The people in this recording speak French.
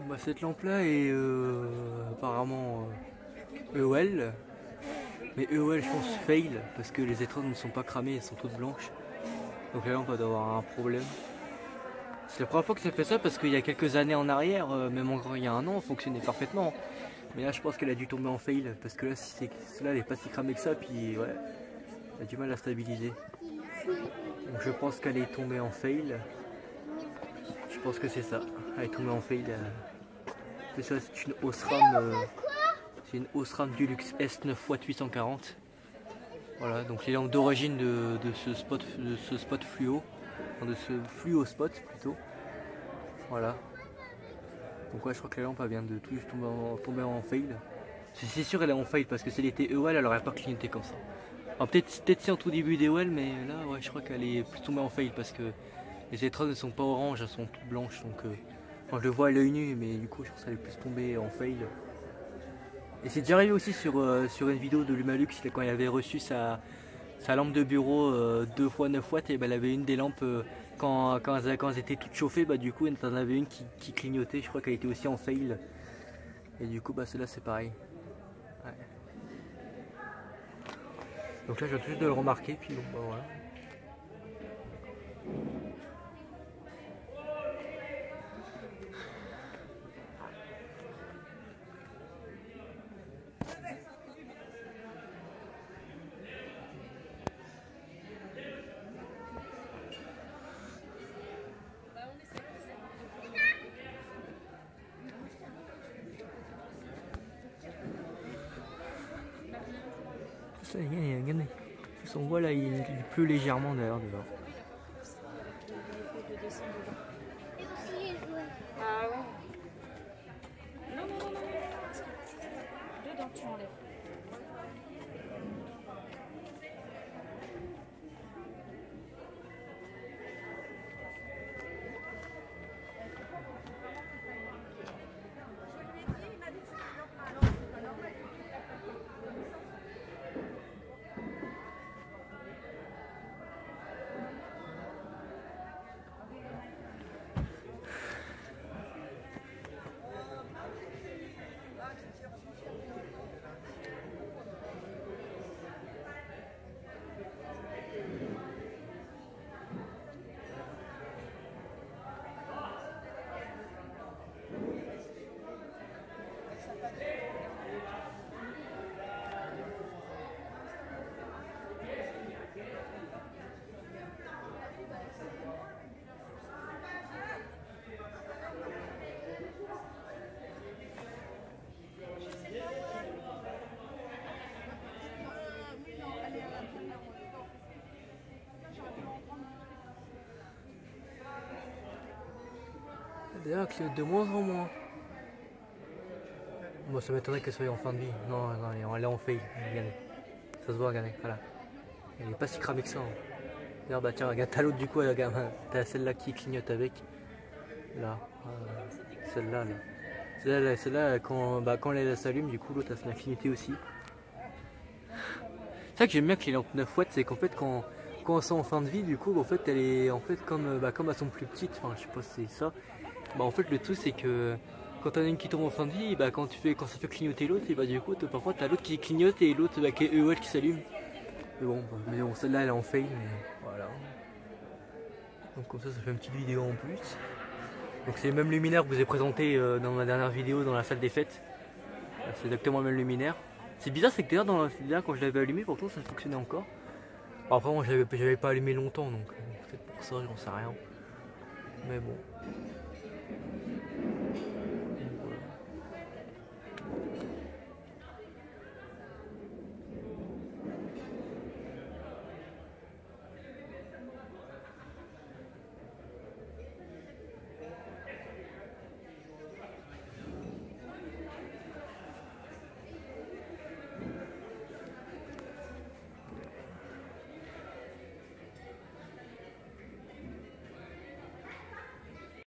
Bah, cette lampe là est apparemment EOL, mais EOL je pense fail parce que les étoiles ne sont pas cramées, elles sont toutes blanches. Donc la lampe va avoir un problème. C'est la première fois que ça fait ça parce qu'il y a quelques années en arrière, même encore il y a un an, elle fonctionnait parfaitement. Mais là je pense qu'elle a dû tomber en fail parce que là, là elle est pas si cramée que ça, puis ouais, elle a du mal à stabiliser. Donc je pense qu'elle est tombée en fail. Je pense que c'est ça. Elle est tombée en fail. Ça c'est une Osram. C'est une Osram Dulux S9 x 840. Voilà, donc les lampes d'origine de ce spot fluo, enfin de ce fluo spot plutôt. Voilà. Donc ouais, je crois que la lampe elle vient de tout juste tomber en fail. C'est sûr elle est en fail parce que si elle était EOL elle aurait pas clignoté comme ça. Alors peut-être si en tout début d'EOL, mais là ouais je crois qu'elle est plus tombée en fail parce que les étoiles ne sont pas oranges, elles sont toutes blanches, donc enfin, je le vois à l'œil nu, mais du coup je pense qu'elle est plus tombée en fail. Et c'est déjà arrivé aussi sur une vidéo de Lumalux quand il avait reçu sa lampe de bureau 2 x 9 watts, et ben, elle avait une des lampes quand elles étaient toutes chauffées, bah, du coup il y en avait une qui clignotait, je crois qu'elle était aussi en fail. Et du coup bah, celle-là c'est pareil. Ouais. Donc là je viens juste de le remarquer, puis bon bah voilà. Ça, regardez. On voit là il pleut légèrement d'ailleurs dehors. Ah ouais. Non, non, non, non. Dedans, tu enlèves. D'ailleurs, elle clignote de moins en moins. Bon, ça m'étonnerait qu'elle soit en fin de vie. Non, non, elle est en fail. Regardez. Ça se voit, regardez. Voilà. Elle est pas si cramée que ça. Hein. D'ailleurs, bah tiens, regarde, t'as l'autre du coup, t'as celle-là qui clignote avec. Là. Celle-là, là. Celle-là, quand elle s'allume, du coup, l'autre elle se met à clignoter aussi. C'est ça que j'aime bien que les lampes 9 watts, c'est qu'en fait, quand elles sont en fin de vie, du coup, en fait, elle est en fait comme elles sont plus petites. Enfin, je sais pas si c'est ça. Bah, en fait, le truc, c'est que quand t'en as une qui tombe en fin de vie, bah, quand ça fait clignoter l'autre, et bah, du coup, parfois, t'as l'autre qui clignote et l'autre bah, qui est EOL qui s'allume. Mais bon, celle-là, elle est en fail, mais voilà. Donc, comme ça fait une petite vidéo en plus. Donc, c'est le même luminaire que je vous ai présenté dans ma dernière vidéo dans la salle des fêtes. C'est exactement le même luminaire. C'est bizarre, c'est que d'ailleurs, quand je l'avais allumé, pourtant, ça fonctionnait encore. Bon, après, moi, j'avais pas allumé longtemps, donc peut-être pour ça, j'en sais rien. Mais bon.